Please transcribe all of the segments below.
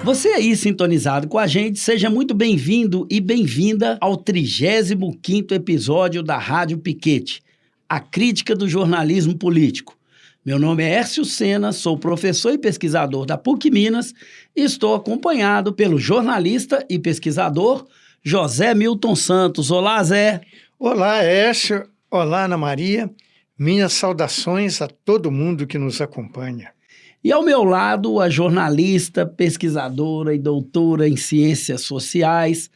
Você aí sintonizado com a gente, seja muito bem-vindo e bem-vinda ao 35º episódio da Rádio Piquete, a crítica do jornalismo político. Meu nome é Hércio Sena, sou professor e pesquisador da PUC Minas e estou acompanhado pelo jornalista e pesquisador José Milton Santos. Olá, Zé. Olá, Hércio. Olá, Ana Maria. Minhas saudações a todo mundo que nos acompanha. E ao meu lado, a jornalista, pesquisadora e doutora em ciências sociais,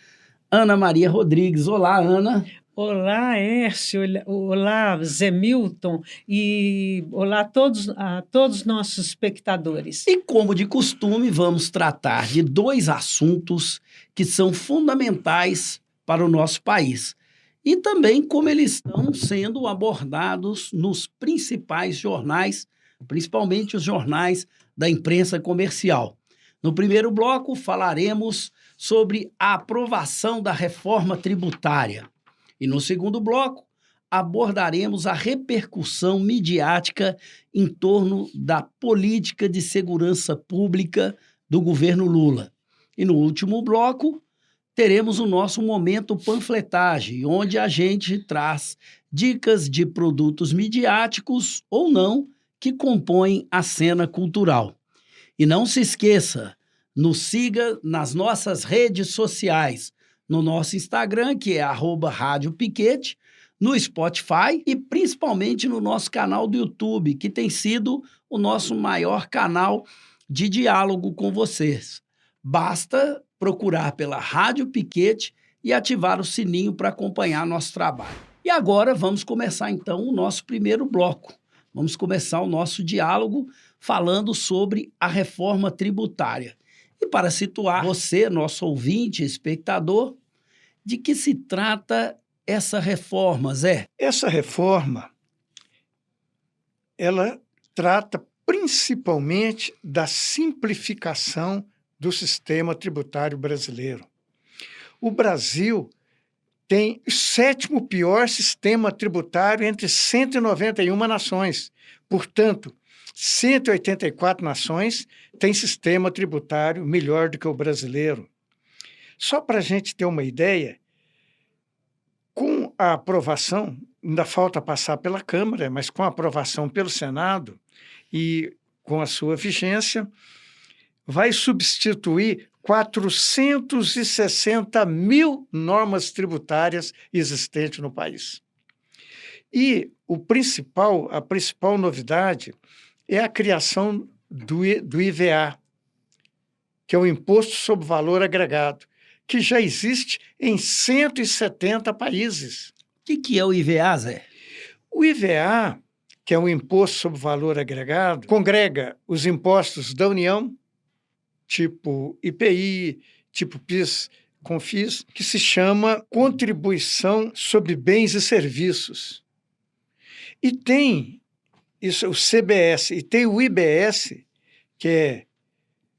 Ana Maria Rodrigues. Olá, Ana. Olá, Hércio. Olá, Zé Milton. E olá a todos nossos espectadores. E como de costume, vamos tratar de dois assuntos que são fundamentais para o nosso país e também como eles estão sendo abordados nos principais jornais, principalmente os jornais da imprensa comercial. No primeiro bloco, falaremos sobre a aprovação da reforma tributária. E no segundo bloco, abordaremos a repercussão midiática em torno da política de segurança pública do governo Lula. E no último bloco, teremos o nosso momento panfletagem, onde a gente traz dicas de produtos midiáticos ou não que compõem a cena cultural. E não se esqueça, nos siga nas nossas redes sociais, no nosso Instagram, que é @Rádio Piquete, no Spotify e principalmente no nosso canal do YouTube, que tem sido o nosso maior canal de diálogo com vocês. Basta procurar pela Rádio Piquete e ativar o sininho para acompanhar nosso trabalho. E agora vamos começar então o nosso primeiro bloco. Vamos começar o nosso diálogo falando sobre a reforma tributária. E para situar você, nosso ouvinte, espectador, de que se trata essa reforma, Zé? Essa reforma, ela trata principalmente da simplificação do sistema tributário brasileiro. O Brasil tem o 7º pior sistema tributário entre 191 nações. Portanto, 184 nações têm sistema tributário melhor do que o brasileiro. Só para a gente ter uma ideia, com a aprovação, ainda falta passar pela Câmara, mas com a aprovação pelo Senado e com a sua vigência, vai substituir 460 mil normas tributárias existentes no país. E a principal novidade é a criação do IVA, que é o Imposto sobre Valor Agregado, que já existe em 170 países. O que é o IVA, Zé? O IVA, que é o Imposto sobre Valor Agregado, congrega os impostos da União, tipo IPI, tipo PIS, CONFIS, que se chama Contribuição sobre Bens e Serviços. E tem isso, o CBS, e tem o IBS, que é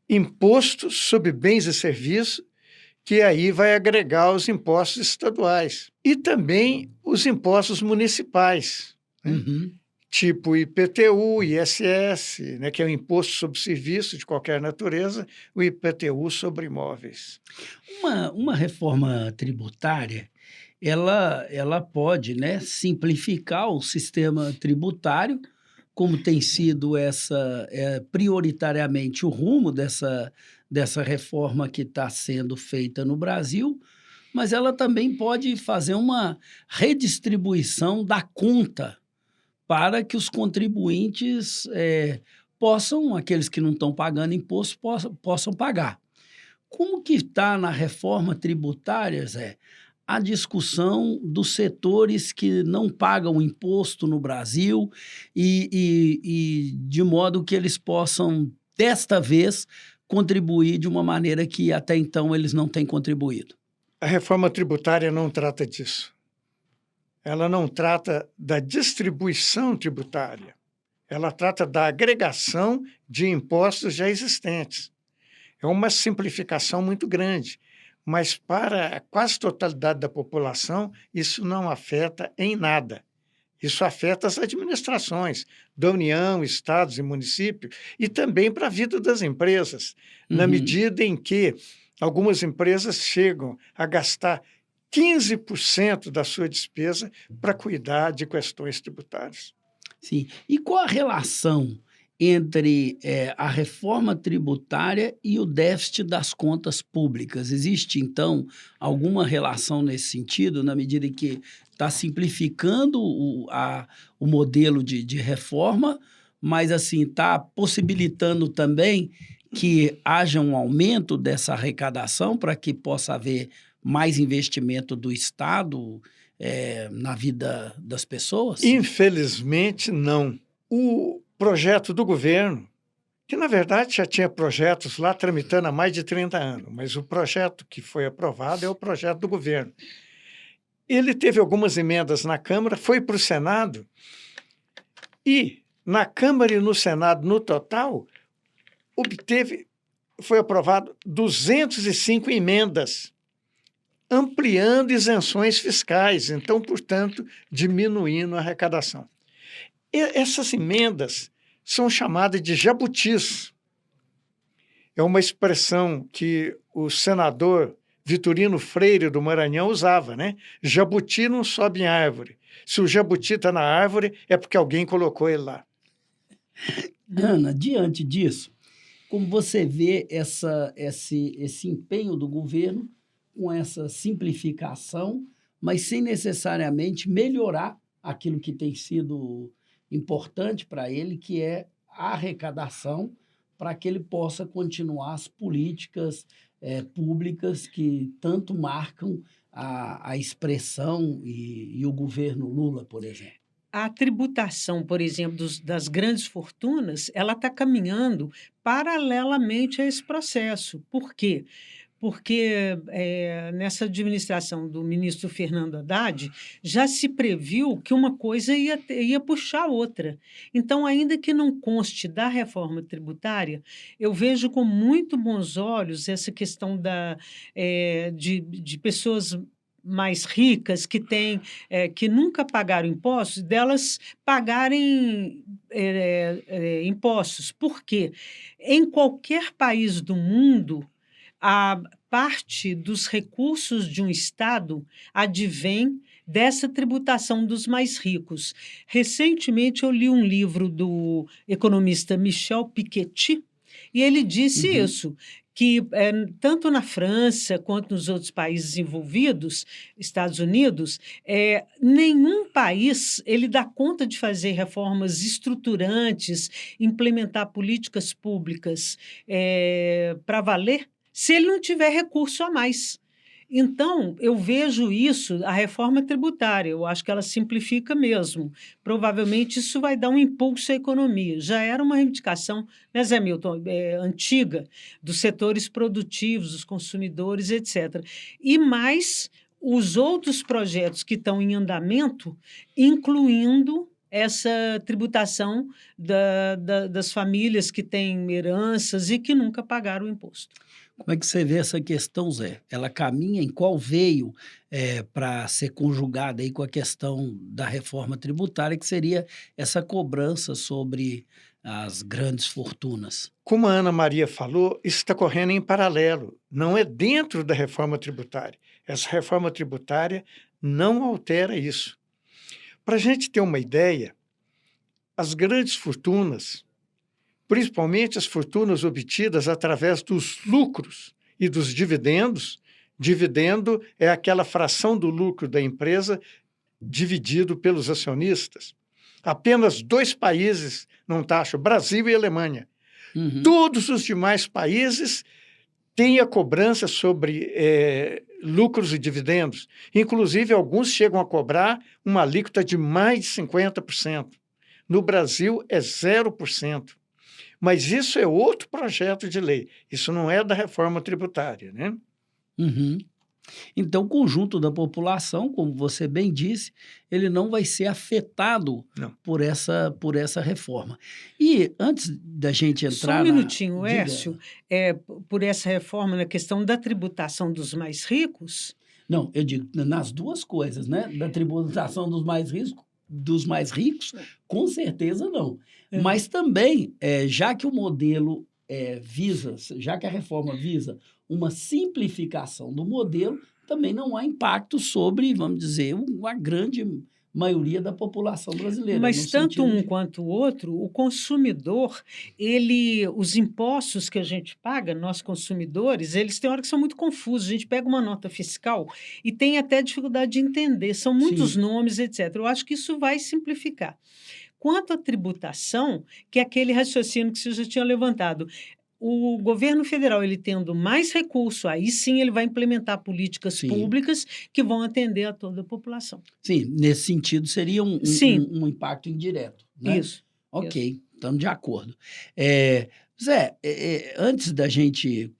Imposto sobre Bens e Serviços, que aí vai agregar os impostos estaduais. E também os impostos municipais, né? Tipo IPTU, ISS, né, que é o Imposto sobre Serviço de qualquer natureza, o IPTU sobre imóveis. Uma reforma tributária, ela pode, né, simplificar o sistema tributário, como tem sido prioritariamente o rumo dessa reforma que está sendo feita no Brasil, mas ela também pode fazer uma redistribuição da conta para que os contribuintes aqueles que não estão pagando imposto, possam pagar. Como que está na reforma tributária, Zé, a discussão dos setores que não pagam imposto no Brasil e de modo que eles possam, desta vez, contribuir de uma maneira que até então eles não têm contribuído? A reforma tributária não trata disso. Ela não trata da distribuição tributária. Ela trata da agregação de impostos já existentes. É uma simplificação muito grande, mas para a quase totalidade da população, isso não afeta em nada. Isso afeta as administrações da União, estados e municípios, e também para a vida das empresas, na medida em que algumas empresas chegam a gastar 15% da sua despesa para cuidar de questões tributárias. Sim. E qual a relação entre a reforma tributária e o déficit das contas públicas? Existe, então, alguma relação nesse sentido, na medida em que está simplificando o modelo de reforma, mas assim está possibilitando também que haja um aumento dessa arrecadação para que possa haver mais investimento do Estado na vida das pessoas? Infelizmente, não. O projeto do governo, que na verdade já tinha projetos lá tramitando há mais de 30 anos, mas o projeto que foi aprovado é o projeto do governo. Ele teve algumas emendas na Câmara, foi para o Senado, e na Câmara e no Senado, no total, foi aprovado 205 emendas, ampliando isenções fiscais, então, portanto, diminuindo a arrecadação. Essas emendas são chamadas de jabutis. É uma expressão que o senador Vitorino Freire do Maranhão usava, né? Jabuti não sobe em árvore. Se o jabuti está na árvore, é porque alguém colocou ele lá. Ana, diante disso, como você vê esse empenho do governo com essa simplificação, mas sem necessariamente melhorar aquilo que tem sido importante para ele, que é a arrecadação, para que ele possa continuar as políticas públicas que tanto marcam a expressão e o governo Lula, por exemplo? A tributação, por exemplo, das grandes fortunas, ela está caminhando paralelamente a esse processo. Por quê? Porque nessa administração do ministro Fernando Haddad já se previu que uma coisa ia puxar a outra. Então, ainda que não conste da reforma tributária, eu vejo com muito bons olhos essa questão de pessoas mais ricas que nunca pagaram impostos, delas pagarem impostos. Por quê? Em qualquer país do mundo, a parte dos recursos de um Estado advém dessa tributação dos mais ricos. Recentemente, eu li um livro do economista Michel Piketty, e ele disse isso, que tanto na França quanto nos outros países desenvolvidos, Estados Unidos, nenhum país ele dá conta de fazer reformas estruturantes, implementar políticas públicas para valer, se ele não tiver recurso a mais. Então, eu vejo isso, a reforma tributária, eu acho que ela simplifica mesmo. Provavelmente isso vai dar um impulso à economia. Já era uma reivindicação, né, Zé Milton, antiga, dos setores produtivos, dos consumidores, etc. E mais os outros projetos que estão em andamento, incluindo essa tributação das famílias que têm heranças e que nunca pagaram o imposto. Como é que você vê essa questão, Zé? Ela caminha em qual veio para ser conjugada aí com a questão da reforma tributária, que seria essa cobrança sobre as grandes fortunas? Como a Ana Maria falou, isso está correndo em paralelo, não é dentro da reforma tributária. Essa reforma tributária não altera isso. Para a gente ter uma ideia, as grandes fortunas, principalmente as fortunas obtidas através dos lucros e dos dividendos. Dividendo é aquela fração do lucro da empresa dividido pelos acionistas. Apenas 2 países não taxam, Brasil e Alemanha. Todos os demais países têm a cobrança sobre lucros e dividendos. Inclusive, alguns chegam a cobrar uma alíquota de mais de 50%. No Brasil, é 0%. Mas isso é outro projeto de lei. Isso não é da reforma tributária, né? Então, o conjunto da população, como você bem disse, ele não vai ser afetado por essa reforma. E antes da gente entrar... Só um minutinho, Écio. Por essa reforma, na questão da tributação dos mais ricos... Não, eu digo nas duas coisas, né? Da tributação dos mais dos mais ricos? Com certeza não. Mas também, já que o modelo já que a reforma visa uma simplificação do modelo, também não há impacto sobre, vamos dizer, uma grande maioria da população brasileira. Mas tanto um quanto o outro, o consumidor, os impostos que a gente paga, nós consumidores, eles têm hora que são muito confusos. A gente pega uma nota fiscal e tem até dificuldade de entender, são muitos nomes, etc. Eu acho que isso vai simplificar. Quanto à tributação, que é aquele raciocínio que você já tinha levantado, o governo federal, ele tendo mais recurso, aí sim ele vai implementar políticas públicas que vão atender a toda a população. Sim, nesse sentido seria um impacto indireto, né? Isso. Ok, estamos de acordo. Zé, antes da gente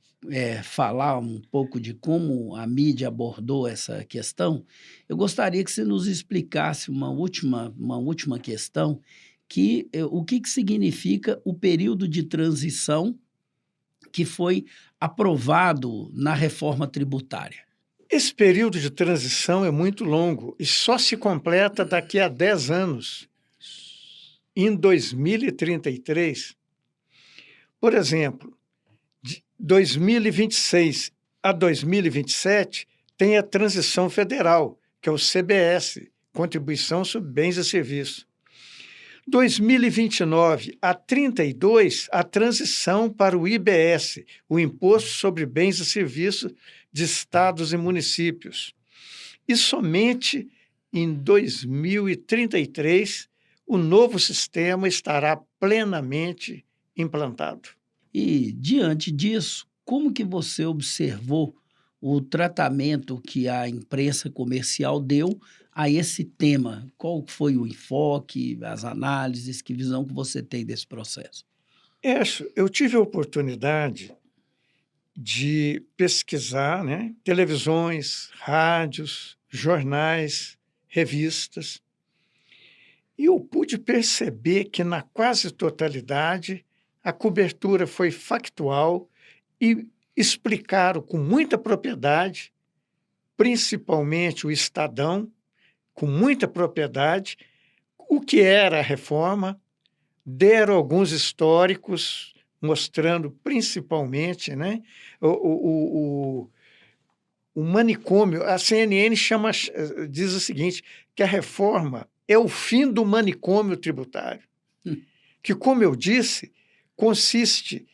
falar um pouco de como a mídia abordou essa questão, eu gostaria que você nos explicasse uma última questão, o que significa o período de transição que foi aprovado na reforma tributária. Esse período de transição é muito longo e só se completa daqui a 10 anos, em 2033. Por exemplo, de 2026 a 2027 tem a transição federal, que é o CBS, Contribuição sobre Bens e Serviços. 2029 a 32, a transição para o IBS, o Imposto sobre Bens e Serviços de Estados e Municípios. E somente em 2033, o novo sistema estará plenamente implantado. E, diante disso, como que você observou o tratamento que a imprensa comercial deu a esse tema? Qual foi o enfoque, as análises, que visão que você tem desse processo? Eu tive a oportunidade de pesquisar, televisões, rádios, jornais, revistas, e eu pude perceber que, na quase totalidade, a cobertura foi factual e explicaram com muita propriedade, principalmente o Estadão, com muita propriedade, o que era a reforma, deram alguns históricos, mostrando principalmente o manicômio. A CNN diz o seguinte, que a reforma é o fim do manicômio tributário, que, como eu disse, consiste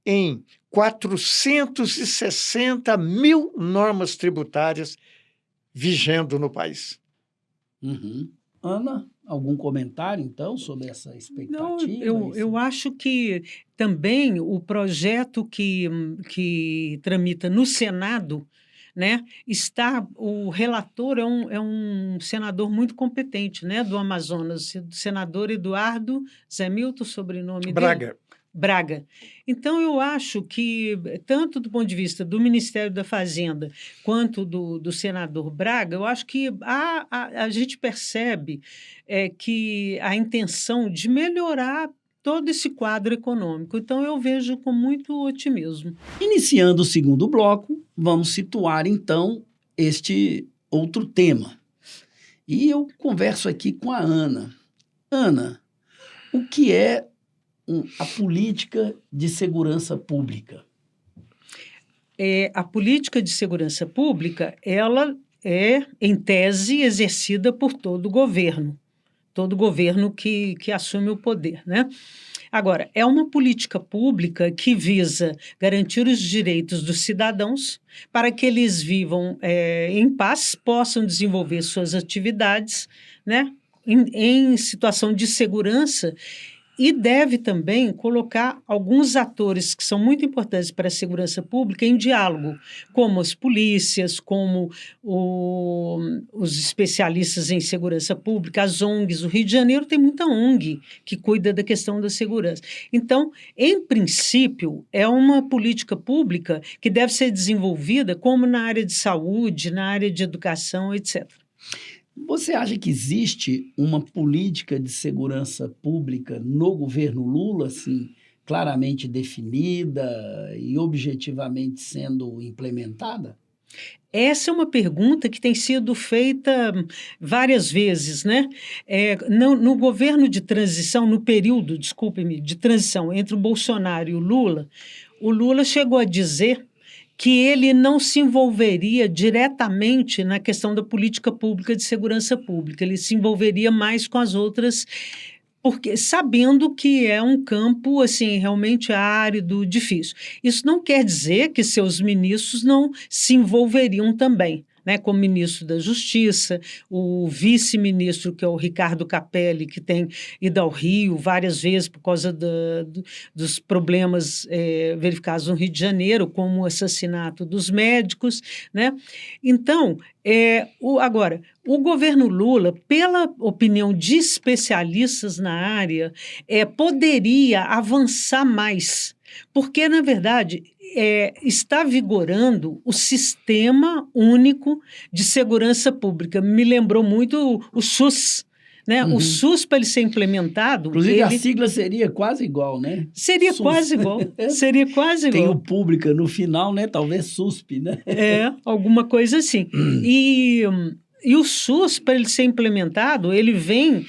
em 460 mil normas tributárias vigendo no país. Uhum. Ana, algum comentário, então, sobre essa expectativa? Não, eu acho que também o projeto que tramita no Senado, o relator é um senador muito competente, do Amazonas, o senador Eduardo Zé Milton, sobrenome dele? Braga. Então, eu acho que, tanto do ponto de vista do Ministério da Fazenda quanto do senador Braga, eu acho que a gente percebe que a intenção de melhorar todo esse quadro econômico. Então, eu vejo com muito otimismo. Iniciando o segundo bloco, vamos situar, então, este outro tema. E eu converso aqui com a Ana. Ana, o que é a política de segurança pública? A política de segurança pública, ela é, em tese, exercida por todo governo que assume o poder, Agora, é uma política pública que visa garantir os direitos dos cidadãos para que eles vivam em paz, possam desenvolver suas atividades, em situação de segurança, e deve também colocar alguns atores que são muito importantes para a segurança pública em diálogo, como as polícias, como os especialistas em segurança pública, as ONGs. O Rio de Janeiro tem muita ONG que cuida da questão da segurança. Então, em princípio, é uma política pública que deve ser desenvolvida como na área de saúde, na área de educação, etc. Você acha que existe uma política de segurança pública no governo Lula, assim, claramente definida e objetivamente sendo implementada? Essa é uma pergunta que tem sido feita várias vezes, né? No governo de transição, no período, desculpe-me, de transição entre o Bolsonaro e o Lula chegou a dizer que ele não se envolveria diretamente na questão da política pública de segurança pública, ele se envolveria mais com as outras, porque sabendo que é um campo assim realmente árido, difícil. Isso não quer dizer que seus ministros não se envolveriam também, né, como ministro da Justiça, o vice-ministro, que é o Ricardo Capelli, que tem ido ao Rio várias vezes por causa dos problemas verificados no Rio de Janeiro, como o assassinato dos médicos, né? Então, agora, o governo Lula, pela opinião de especialistas na área, poderia avançar mais, porque, na verdade, está vigorando o Sistema Único de Segurança Pública. Me lembrou muito o SUS, né? O SUS, para ele ser implementado... Inclusive, a sigla seria quase igual, né? Seria SUS. Quase igual. Seria quase igual. Tem o pública no final, né? Talvez SUSP, né? Alguma coisa assim. E o SUS, para ele ser implementado, ele vem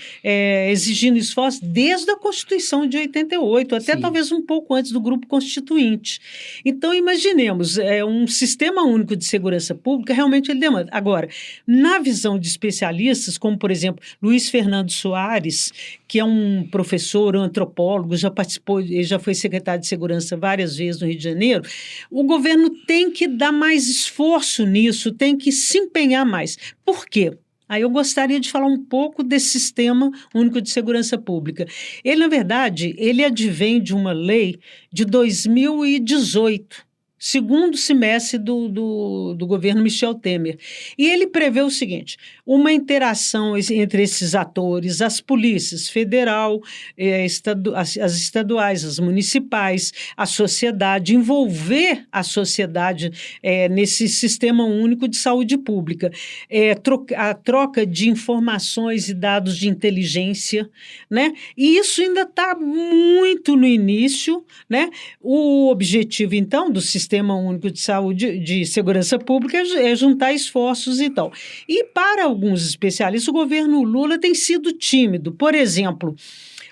exigindo esforço desde a Constituição de 88, até Sim. talvez um pouco antes do grupo constituinte. Então, imaginemos, um sistema único de segurança pública, realmente ele demanda. Agora, na visão de especialistas, como, por exemplo, Luiz Fernando Soares, que é um professor, um antropólogo, já participou, ele já foi secretário de Segurança várias vezes no Rio de Janeiro, o governo tem que dar mais esforço nisso, tem que se empenhar mais. Por quê? Aí eu gostaria de falar um pouco desse Sistema Único de Segurança Pública. Ele, na verdade, ele advém de uma lei de 2018, segundo semestre do governo Michel Temer. E ele prevê o seguinte, uma interação entre esses atores, as polícias federal, as estaduais, as municipais, a sociedade, envolver a sociedade nesse Sistema Único de Saúde Pública, a troca de informações e dados de inteligência, né? E isso ainda está muito no início, né? O objetivo, então, do Sistema Único de Saúde, de Segurança Pública, é juntar esforços e tal. E para alguns especialistas, o governo Lula tem sido tímido. Por exemplo,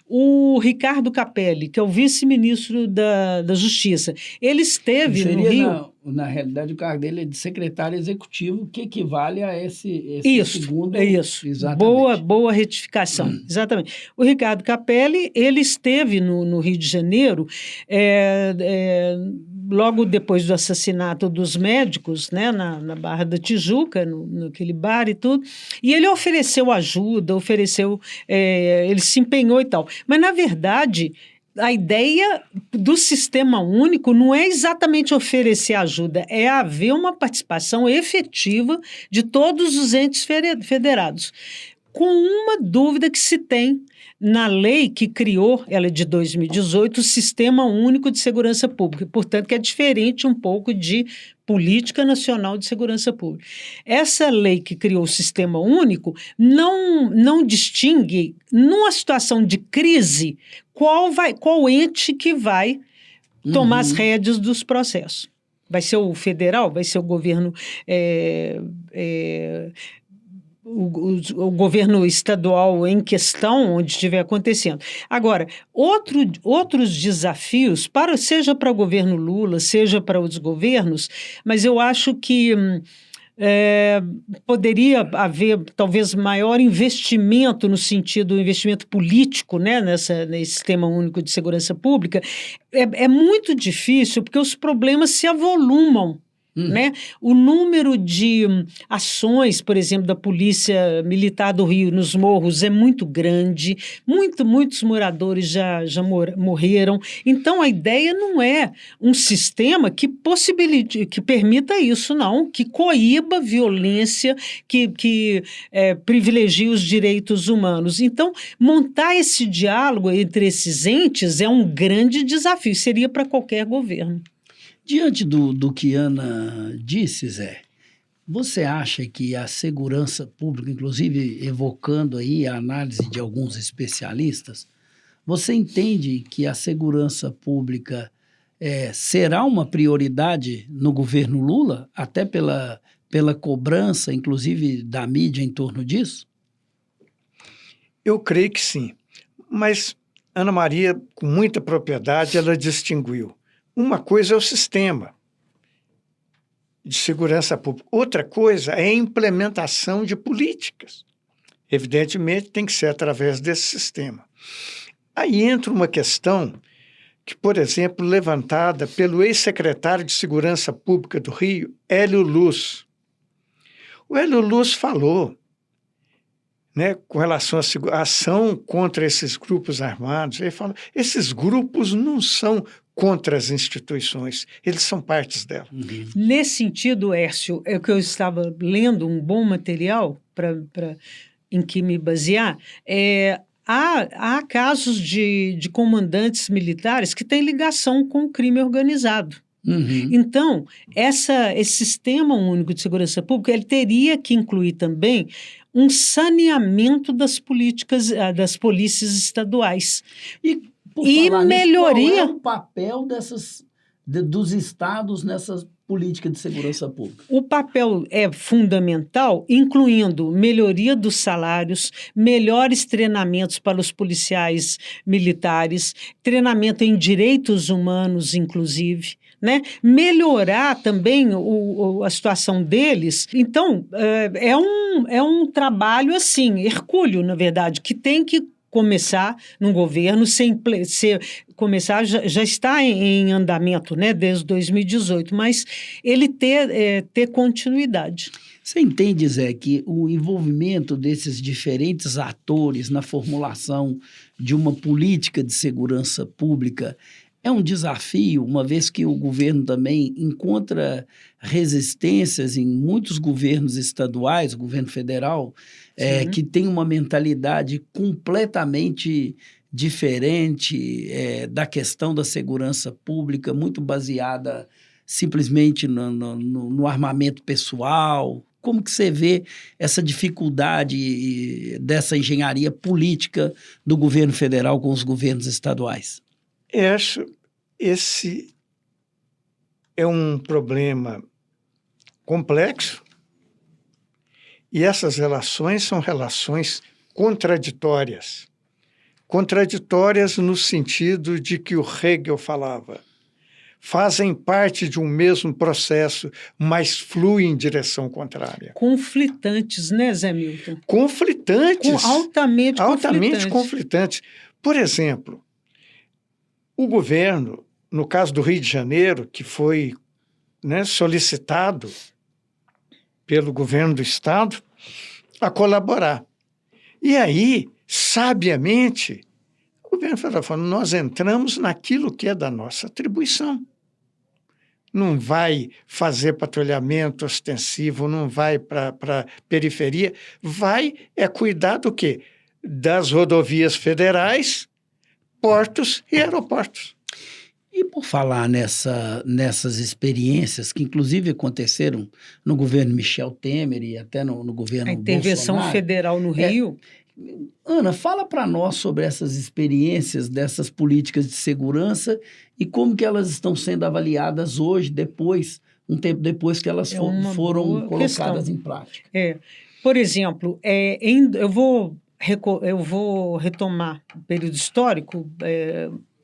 o Ricardo Capelli, que é o vice-ministro da Justiça, ele esteve no Rio... Na realidade, o cargo dele é de secretário executivo, que equivale a esse segundo... Isso, exatamente. Boa retificação, exatamente. O Ricardo Capelli, ele esteve no Rio de Janeiro, logo depois do assassinato dos médicos, né, na Barra da Tijuca, naquele bar e tudo, e ele ofereceu ajuda, ele se empenhou e tal. Mas, na verdade, a ideia do Sistema Único não é exatamente oferecer ajuda, é haver uma participação efetiva de todos os entes federados. Com uma dúvida que se tem na lei que criou, ela é de 2018, o Sistema Único de Segurança Pública, portanto, que é diferente um pouco de Política Nacional de Segurança Pública. Essa lei que criou o Sistema Único distingue, numa situação de crise, qual ente que vai tomar as rédeas dos processos. Vai ser o federal? Vai ser o governo... O governo estadual em questão, onde estiver acontecendo. Agora, outros desafios, seja para o governo Lula, seja para outros governos, mas eu acho que poderia haver talvez maior investimento no sentido do investimento político, né, nesse Sistema Único de Segurança Pública. É muito difícil porque os problemas se avolumam. Né? O número de ações, por exemplo, da Polícia Militar do Rio nos morros é muito grande, muitos moradores já morreram. Então, a ideia não é um sistema que permita isso, não, que coíba violência, que privilegie os direitos humanos. Então, montar esse diálogo entre esses entes é um grande desafio, seria para qualquer governo. Diante do que Ana disse, Zé, você acha que a segurança pública, inclusive evocando aí a análise de alguns especialistas, você entende que a segurança pública será uma prioridade no governo Lula, até pela cobrança, inclusive, da mídia em torno disso? Eu creio que sim, mas Ana Maria, com muita propriedade, ela distinguiu. Uma coisa é o sistema de segurança pública, outra coisa é a implementação de políticas. Evidentemente, tem que ser através desse sistema. Aí entra uma questão que, por exemplo, levantada pelo ex-secretário de Segurança Pública do Rio, Hélio Luz. O Hélio Luz falou, né, com relação à ação contra esses grupos armados. Ele fala, esses grupos não são contra as instituições, eles são partes delas. Uhum. Nesse sentido, Hércio, é que eu estava lendo um bom material em que me basear. Há casos de comandantes militares que têm ligação com o crime organizado. Uhum. Então, esse Sistema Único de Segurança Pública ele teria que incluir também um saneamento das polícias estaduais. E melhoria. Qual é o papel dos estados nessas políticas de segurança pública? O papel é fundamental, incluindo melhoria dos salários, melhores treinamentos para os policiais militares, treinamento em direitos humanos, inclusive, né? Melhorar também a situação deles. Então, é um trabalho, assim, hercúleo, na verdade, que tem que começar no governo, começar já está em andamento, né, desde 2018, mas ele ter continuidade. Você entende, Zé, que o envolvimento desses diferentes atores na formulação de uma política de segurança pública é um desafio, uma vez que o governo também encontra resistências em muitos governos estaduais, o governo federal, que tem uma mentalidade completamente diferente da questão da segurança pública, muito baseada simplesmente no armamento pessoal. Como que você vê essa dificuldade dessa engenharia política do governo federal com os governos estaduais? Acho esse é um problema complexo e essas relações são relações contraditórias. Contraditórias no sentido de que o Hegel falava, fazem parte de um mesmo processo, mas fluem em direção contrária. Conflitantes, né, Zé Milton? Conflitantes. Altamente conflitantes. Por exemplo, o governo, no caso do Rio de Janeiro, que foi, né, solicitado pelo governo do Estado a colaborar. E aí, sabiamente, o governo federal falou, nós entramos naquilo que é da nossa atribuição. Não vai fazer patrulhamento ostensivo, não vai para a periferia, vai cuidar do quê? Das rodovias federais, portos e aeroportos. E por falar nessas experiências que inclusive aconteceram no governo Michel Temer e até no governo Bolsonaro. A intervenção federal no Rio. Ana, fala para nós sobre essas experiências dessas políticas de segurança e como que elas estão sendo avaliadas hoje, um tempo depois que elas foram colocadas em prática. Por exemplo, eu vou retomar o período histórico,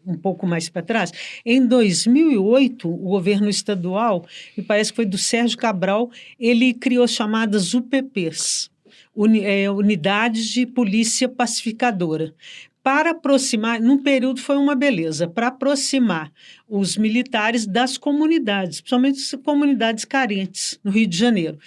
um pouco mais para trás. Em 2008, o governo estadual, me parece que foi do Sérgio Cabral, ele criou chamadas UPPs, Unidades de Polícia Pacificadora, para aproximar, num período foi uma beleza, para aproximar os militares das comunidades, principalmente as comunidades carentes no Rio de Janeiro.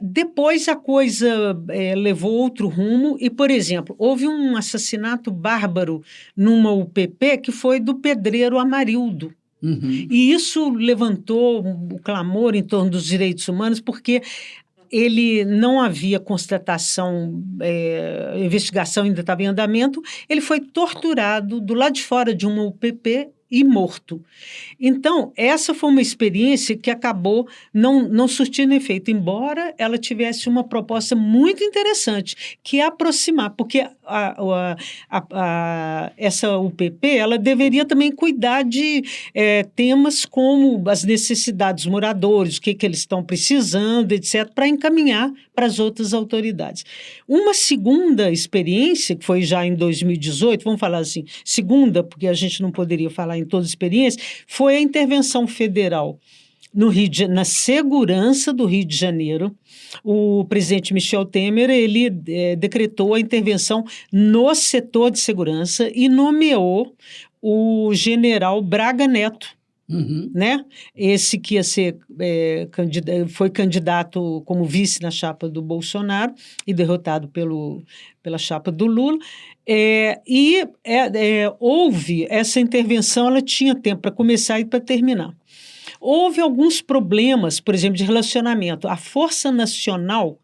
Depois a coisa levou outro rumo e, por exemplo, houve um assassinato bárbaro numa UPP que foi do pedreiro Amarildo. Uhum. E isso levantou o clamor em torno dos direitos humanos porque ele não havia constatação, a investigação ainda estava em andamento, ele foi torturado do lado de fora de uma UPP e morto. Então, essa foi uma experiência que acabou não surtindo efeito, embora ela tivesse uma proposta muito interessante, que é aproximar, porque essa UPP ela deveria também cuidar de temas como as necessidades dos moradores, o que eles estão precisando, etc., para encaminhar para as outras autoridades. Uma segunda experiência, que foi já em 2018, vamos falar assim, segunda, porque a gente não poderia falar em toda a experiência, foi a intervenção federal na segurança do Rio de Janeiro. O presidente Michel Temer ele decretou a intervenção no setor de segurança e nomeou o general Braga Neto, né? Esse que ia ser foi candidato como vice na chapa do Bolsonaro e derrotado pela chapa do Lula. Houve essa intervenção, ela tinha tempo para começar e para terminar. Houve alguns problemas, por exemplo, de relacionamento. A Força Nacional,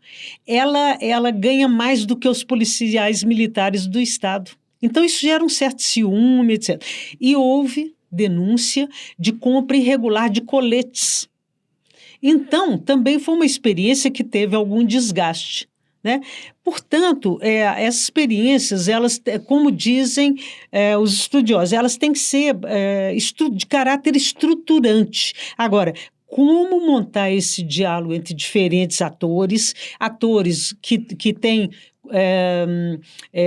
ela ganha mais do que os policiais militares do Estado. Então, isso gera um certo ciúme, etc. E houve denúncia de compra irregular de coletes. Então, também foi uma experiência que teve algum desgaste, né? Portanto, essas experiências, elas, como dizem os estudiosos, elas têm que ser de caráter estruturante. Agora, como montar esse diálogo entre diferentes atores que têm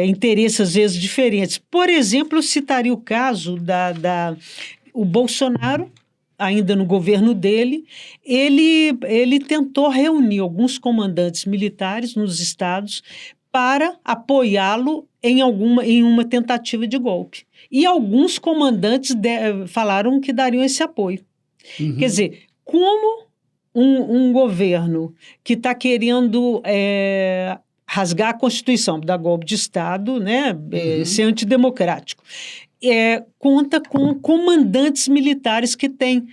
interesses, às vezes, diferentes. Por exemplo, eu citaria o caso o Bolsonaro, ainda no governo dele, ele tentou reunir alguns comandantes militares nos estados para apoiá-lo em uma tentativa de golpe. E alguns comandantes falaram que dariam esse apoio. Quer dizer, como um governo que está querendo rasgar a Constituição, dar golpe de Estado, né, ser antidemocrático, conta com comandantes militares que têm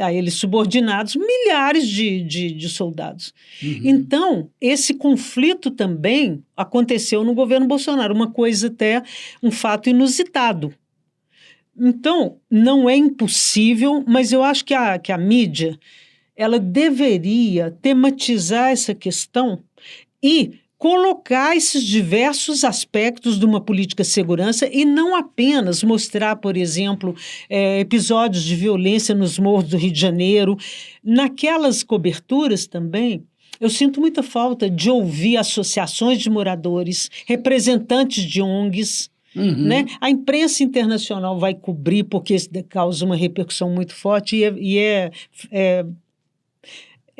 a eles subordinados milhares de soldados. Então, esse conflito também aconteceu no governo Bolsonaro, um fato inusitado. Então, não é impossível, mas eu acho que a mídia ela deveria tematizar essa questão e colocar esses diversos aspectos de uma política de segurança e não apenas mostrar, por exemplo, episódios de violência nos morros do Rio de Janeiro. Naquelas coberturas também, eu sinto muita falta de ouvir associações de moradores, representantes de ONGs, né? A imprensa internacional vai cobrir porque isso causa uma repercussão muito forte e é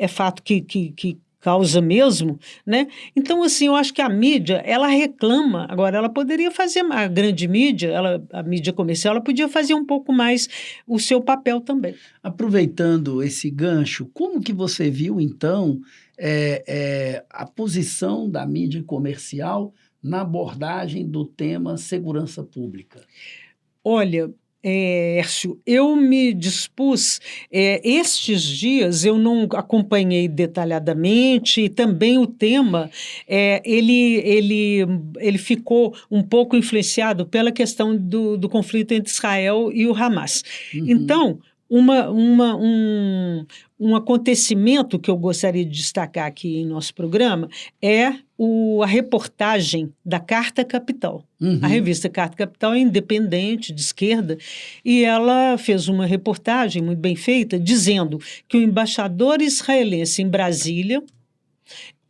fato que causa mesmo, né? Então, assim, eu acho que a mídia, ela reclama, agora ela poderia fazer, a grande mídia, a mídia comercial, ela podia fazer um pouco mais o seu papel também. Aproveitando esse gancho, como que você viu, então, a posição da mídia comercial na abordagem do tema segurança pública? Olha, Hércio, eu me dispus, estes dias eu não acompanhei detalhadamente, e também o tema, ele ficou um pouco influenciado pela questão do conflito entre Israel e o Hamas. Então, um acontecimento que eu gostaria de destacar aqui em nosso programa é a reportagem da Carta Capital. A revista Carta Capital é independente, de esquerda, e ela fez uma reportagem muito bem feita dizendo que o embaixador israelense em Brasília,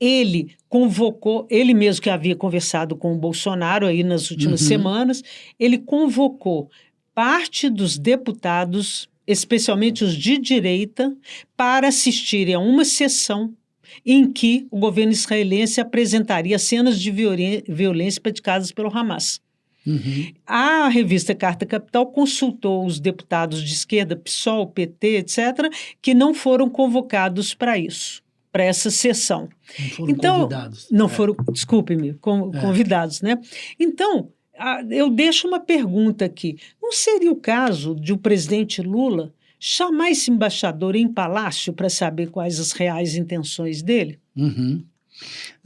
ele convocou, ele mesmo que havia conversado com o Bolsonaro aí nas últimas semanas, ele convocou parte dos deputados, especialmente os de direita, para assistirem a uma sessão em que o governo israelense apresentaria cenas de violência praticadas pelo Hamas. A revista Carta Capital consultou os deputados de esquerda, PSOL, PT, etc., que não foram convocados para isso, para essa sessão. Não foram convidados. Não foram, desculpe-me, convidados, né? Então, eu deixo uma pergunta aqui. Não seria o caso de o presidente Lula chamar esse embaixador em palácio para saber quais as reais intenções dele?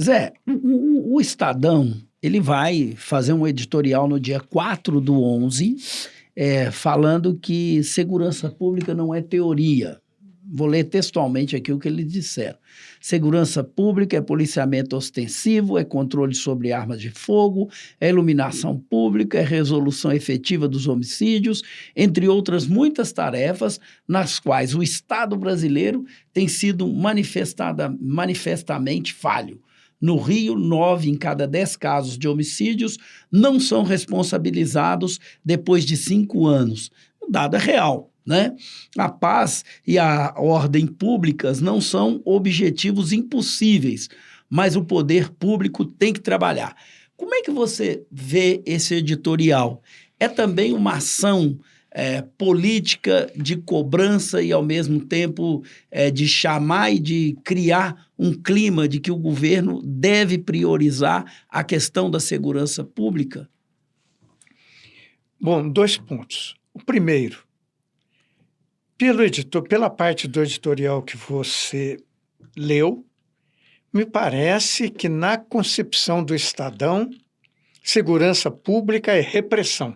Zé, o Estadão, ele vai fazer um editorial no dia 4/11, falando que segurança pública não é teoria. Vou ler textualmente aqui o que eles disseram. Segurança pública é policiamento ostensivo, é controle sobre armas de fogo, é iluminação pública, é resolução efetiva dos homicídios, entre outras muitas tarefas nas quais o Estado brasileiro tem sido manifestamente falho. No Rio, 9 em cada 10 casos de homicídios não são responsabilizados depois de 5 anos. O dado é real. Né? A paz e a ordem públicas não são objetivos impossíveis, mas o poder público tem que trabalhar. Como é que você vê esse editorial? É também uma ação política de cobrança e, ao mesmo tempo, de chamar e de criar um clima de que o governo deve priorizar a questão da segurança pública? Bom, 2 pontos. O primeiro, pela parte do editorial que você leu, me parece que na concepção do Estadão, segurança pública é repressão.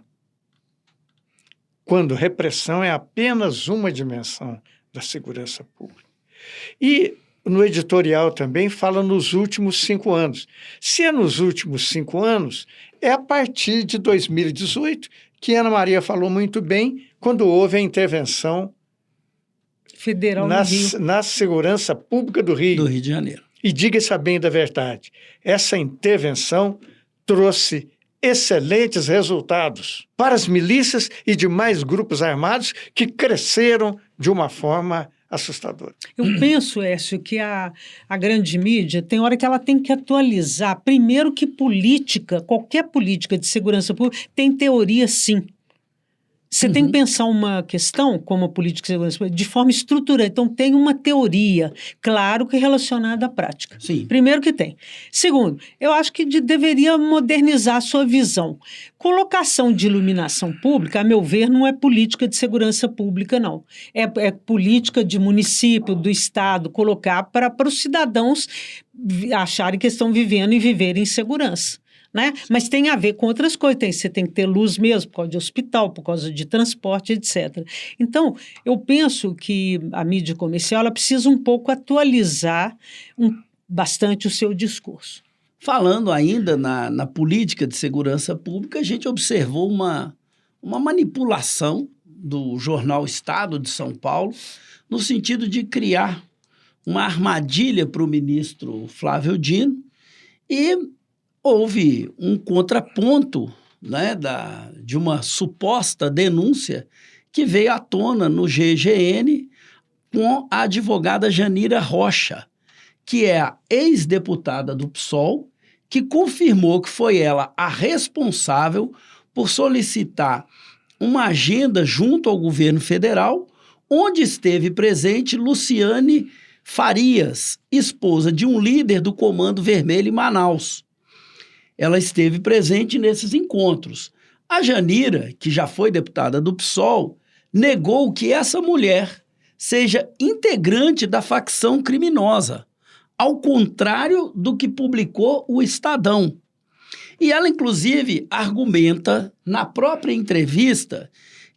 Quando repressão é apenas uma dimensão da segurança pública. E no editorial também fala nos últimos 5 anos. Se é nos últimos 5 anos, é a partir de 2018, que Ana Maria falou muito bem, quando houve a intervenção federal na segurança pública do Rio. Do Rio de Janeiro. E diga-se a bem da verdade, essa intervenção trouxe excelentes resultados para as milícias e demais grupos armados que cresceram de uma forma assustadora. Eu penso, Écio, que a grande mídia tem hora que ela tem que atualizar. Primeiro que qualquer política de segurança pública tem teoria, sim. Você tem que pensar uma questão, como a política de segurança pública, de forma estruturante. Então, tem uma teoria, claro que relacionada à prática. Sim. Primeiro que tem. Segundo, eu acho que deveria modernizar a sua visão. Colocação de iluminação pública, a meu ver, não é política de segurança pública, não. É política de município, do Estado, colocar para os cidadãos acharem que estão vivendo e viverem em segurança. Né? Mas tem a ver com outras coisas. Você tem que ter luz mesmo, por causa de hospital, por causa de transporte, etc. Então, eu penso que a mídia comercial ela precisa um pouco atualizar bastante o seu discurso. Falando ainda na política de segurança pública, a gente observou uma manipulação do jornal Estado de São Paulo no sentido de criar uma armadilha para o ministro Flávio Dino e houve um contraponto, né, de uma suposta denúncia que veio à tona no GGN com a advogada Janira Rocha, que é a ex-deputada do PSOL, que confirmou que foi ela a responsável por solicitar uma agenda junto ao governo federal, onde esteve presente Luciane Farias, esposa de um líder do Comando Vermelho em Manaus. Ela esteve presente nesses encontros. A Janira, que já foi deputada do PSOL, negou que essa mulher seja integrante da facção criminosa, ao contrário do que publicou o Estadão. E ela, inclusive, argumenta na própria entrevista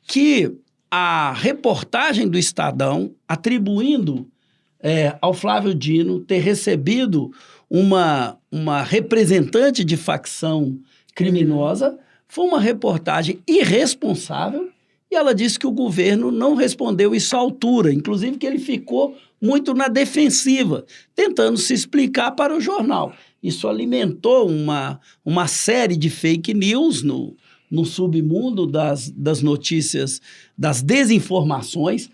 que a reportagem do Estadão, atribuindo ao Flávio Dino ter recebido uma representante de facção criminosa, foi uma reportagem irresponsável e ela disse que o governo não respondeu isso à altura, inclusive que ele ficou muito na defensiva, tentando se explicar para o jornal. Isso alimentou uma série de fake news no submundo das notícias, das desinformações,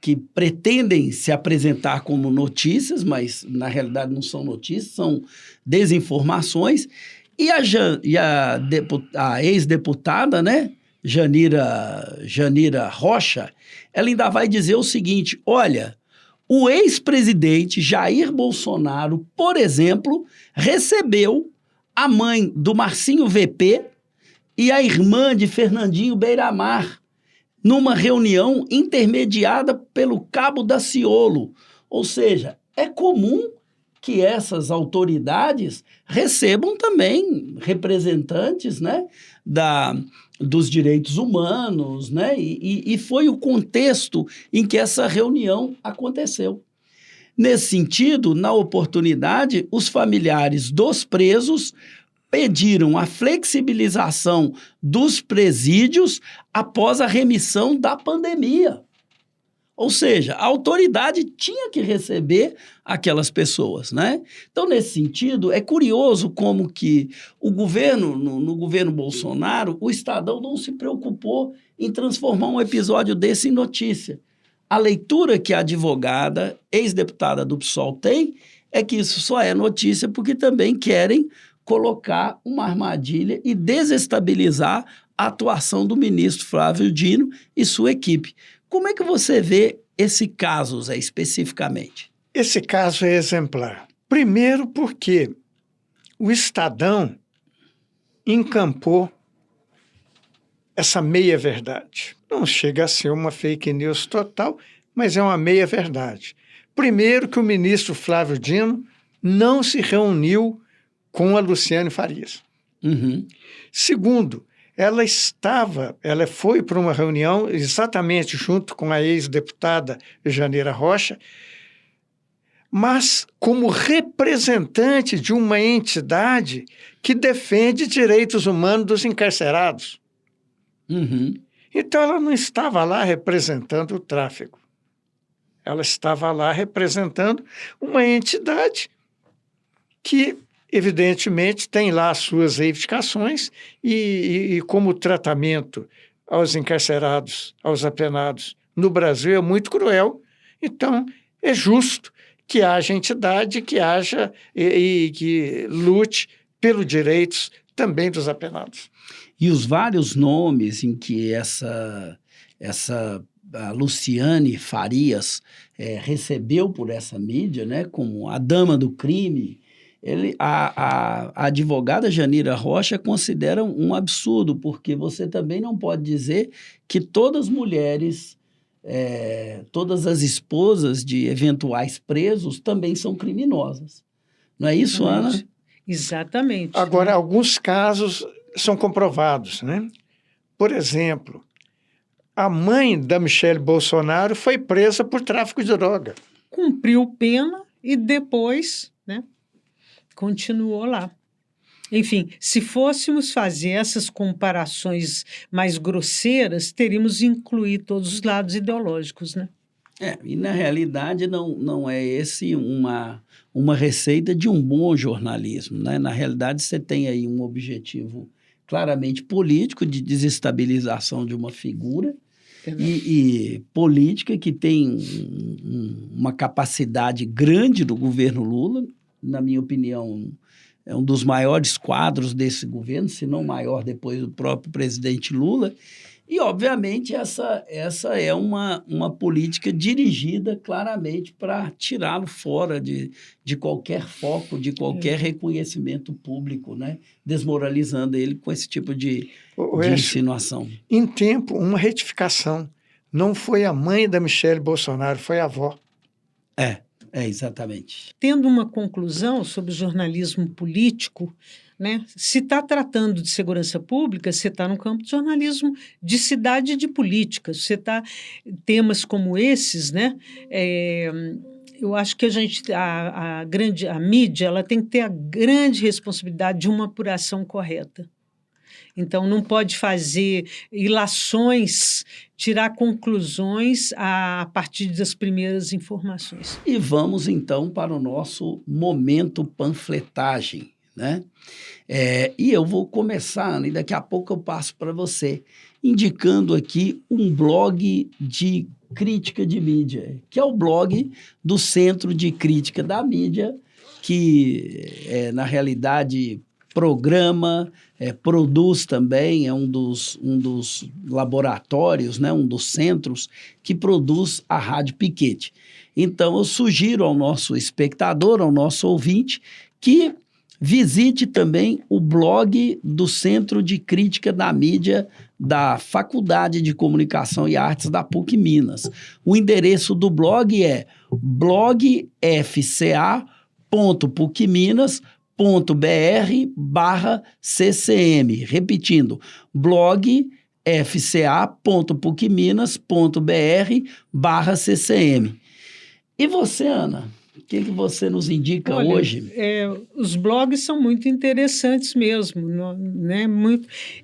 que pretendem se apresentar como notícias, mas na realidade não são notícias, são desinformações. E a ex-deputada, né, Janira Rocha, ela ainda vai dizer o seguinte: olha, o ex-presidente Jair Bolsonaro, por exemplo, recebeu a mãe do Marcinho VP e a irmã de Fernandinho Beiramar numa reunião intermediada pelo Cabo Daciolo. Ou seja, é comum que essas autoridades recebam também representantes, né, dos direitos humanos, né, e foi o contexto em que essa reunião aconteceu. Nesse sentido, na oportunidade, os familiares dos presos pediram a flexibilização dos presídios após a remissão da pandemia. Ou seja, a autoridade tinha que receber aquelas pessoas, né? Então, nesse sentido, é curioso como que o governo, no governo Bolsonaro, o Estadão não se preocupou em transformar um episódio desse em notícia. A leitura que a advogada, ex-deputada do PSOL, tem é que isso só é notícia porque também querem colocar uma armadilha e desestabilizar a atuação do ministro Flávio Dino e sua equipe. Como é que você vê esse caso, Zé, especificamente? Esse caso é exemplar. Primeiro porque o Estadão encampou essa meia-verdade. Não chega a ser uma fake news total, mas é uma meia-verdade. Primeiro que o ministro Flávio Dino não se reuniu com a Luciane Farias. Uhum. Segundo, ela foi para uma reunião exatamente junto com a ex-deputada Janeira Rocha, mas como representante de uma entidade que defende direitos humanos dos encarcerados. Uhum. Então, ela não estava lá representando o tráfico. Ela estava lá representando uma entidade que, evidentemente, tem lá as suas reivindicações e como o tratamento aos encarcerados, aos apenados no Brasil é muito cruel, então é justo que haja entidade, que haja e que lute pelos direitos também dos apenados. E os vários nomes em que a Luciane Farias recebeu por essa mídia, né, como a dama do crime, a advogada Janira Rocha considera um absurdo, porque você também não pode dizer que todas as mulheres, todas as esposas de eventuais presos também são criminosas. Não é isso, Exatamente. Ana? Exatamente. Agora, alguns casos são comprovados, né? Por exemplo, a mãe da Michele Bolsonaro foi presa por tráfico de droga. Cumpriu pena e depois, né, continuou lá. Enfim, se fôssemos fazer essas comparações mais grosseiras, teríamos que incluir todos os lados ideológicos, né? E na realidade não é esse uma receita de um bom jornalismo, né? Na realidade, você tem aí um objetivo claramente político de desestabilização de uma figura e política que tem uma capacidade grande do governo Lula, na minha opinião, é um dos maiores quadros desse governo, se não maior depois do próprio presidente Lula. E, obviamente, essa é uma política dirigida claramente para tirá-lo fora de qualquer foco, de qualquer reconhecimento público, né? Desmoralizando ele com esse tipo de insinuação. Em tempo, uma retificação. Não foi a mãe da Michele Bolsonaro, foi a avó. Exatamente. Tendo uma conclusão sobre o jornalismo político, né? Se está tratando de segurança pública, você está no campo de jornalismo de cidade e de política. Você está temas como esses, né? Eu acho que a mídia ela tem que ter a grande responsabilidade de uma apuração correta. Então, não pode fazer ilações, tirar conclusões a partir das primeiras informações. E vamos, então, para o nosso momento panfletagem, né? E eu vou começar, Ana, e daqui a pouco eu passo para você, indicando aqui um blog de crítica de mídia, que é o blog do Centro de Crítica da Mídia, que, na realidade, programa, produz também, é um dos laboratórios, né, um dos centros que produz a Rádio Piquete. Então, eu sugiro ao nosso espectador, ao nosso ouvinte, que visite também o blog do Centro de Crítica da Mídia da Faculdade de Comunicação e Artes da PUC Minas. O endereço do blog é blogfca.ufms.br. blog.pucminas.br/ccm. Repetindo, blog.fca.pucminas.br/ccm. E você, Ana? O que você nos indica hoje? Os blogs são muito interessantes mesmo, né?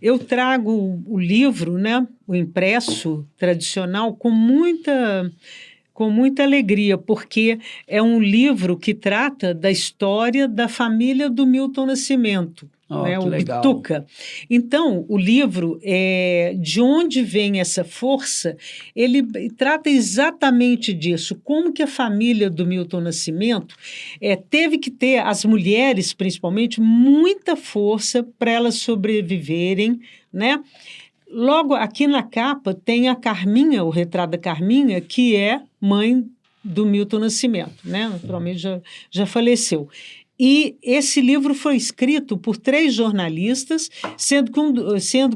Eu trago o livro, né? O impresso tradicional, com muita alegria, porque é um livro que trata da história da família do Milton Nascimento, né, o legal. Bituca. Então, o livro, de onde vem essa força, ele trata exatamente disso, como que a família do Milton Nascimento teve que ter, as mulheres principalmente, muita força para elas sobreviverem, né? Logo, aqui na capa tem a Carminha, o retrato da Carminha, que é mãe do Milton Nascimento, né? Naturalmente já faleceu. E esse livro foi escrito por 3 jornalistas, sendo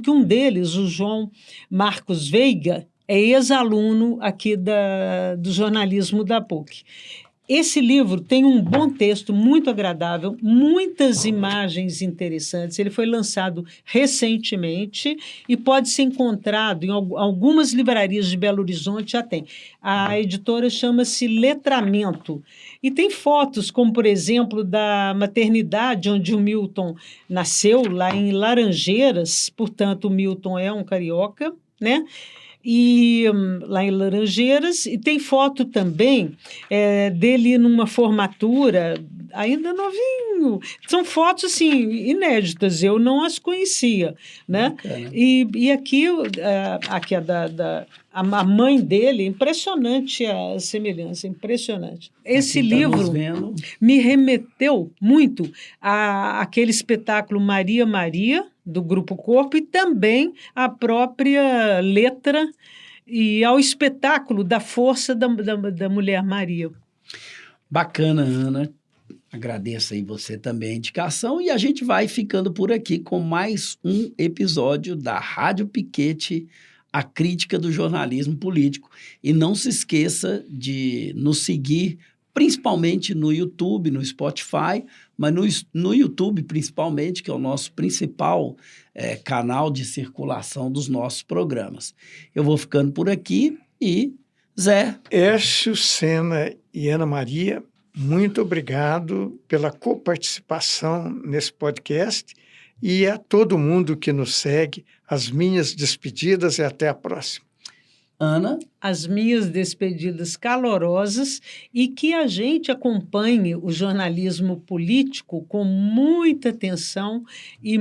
que um deles, o João Marcos Veiga, é ex-aluno aqui do jornalismo da PUC. Esse livro tem um bom texto, muito agradável, muitas imagens interessantes. Ele foi lançado recentemente e pode ser encontrado em algumas livrarias de Belo Horizonte, já tem. A editora chama-se Letramento. E tem fotos, como, por exemplo, da maternidade onde o Milton nasceu, lá em Laranjeiras, portanto, o Milton é um carioca, né? E lá em Laranjeiras, e tem foto também dele numa formatura, ainda novinho. São fotos, assim, inéditas, eu não as conhecia, né? E aqui a mãe dele, impressionante a semelhança, impressionante. Esse livro me remeteu muito àquele espetáculo Maria Maria, do Grupo Corpo, e também à própria letra e ao espetáculo da força da Mulher Maria. Bacana, Ana. Agradeço aí você também a indicação, e a gente vai ficando por aqui com mais um episódio da Rádio Piquete, a crítica do jornalismo político. E não se esqueça de nos seguir, principalmente no YouTube, no Spotify, mas no YouTube principalmente, que é o nosso principal canal de circulação dos nossos programas. Eu vou ficando por aqui e, Zé. Écio Sena e Ana Maria, muito obrigado pela coparticipação nesse podcast, e a todo mundo que nos segue, as minhas despedidas e até a próxima. Ana? As minhas despedidas calorosas, e que a gente acompanhe o jornalismo político com muita atenção e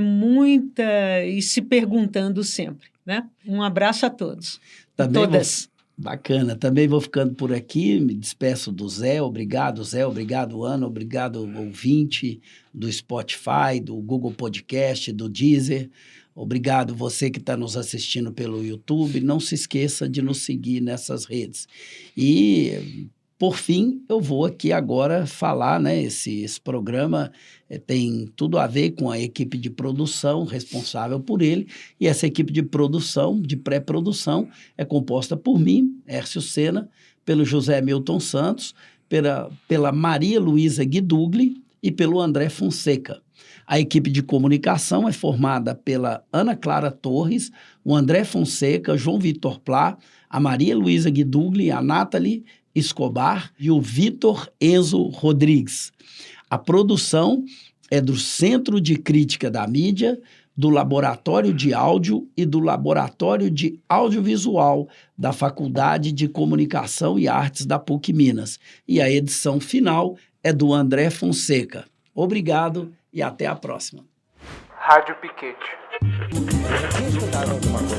se perguntando sempre, né? Um abraço a todos. Todas. Bacana. Também vou ficando por aqui, me despeço do Zé. Obrigado, Zé. Obrigado, Ana. Obrigado, ouvinte do Spotify, do Google Podcast, do Deezer. Obrigado você que está nos assistindo pelo YouTube. Não se esqueça de nos seguir nessas redes. E, por fim, eu vou aqui agora falar, né? Esse programa tem tudo a ver com a equipe de produção responsável por ele. E essa equipe de produção, de pré-produção, é composta por mim, Écio Sena, pelo José Milton Santos, pela Maria Luísa Guidugli e pelo André Fonseca. A equipe de comunicação é formada pela Ana Clara Torres, o André Fonseca, João Vitor Plá, a Maria Luísa Guidugli, a Nathalie Escobar e o Vitor Enzo Rodrigues. A produção é do Centro de Crítica da Mídia, do Laboratório de Áudio e do Laboratório de Audiovisual da Faculdade de Comunicação e Artes da PUC Minas. E a edição final é do André Fonseca. Obrigado e até a próxima. Rádio Piquete. Eu já tinha estudado alguma coisa.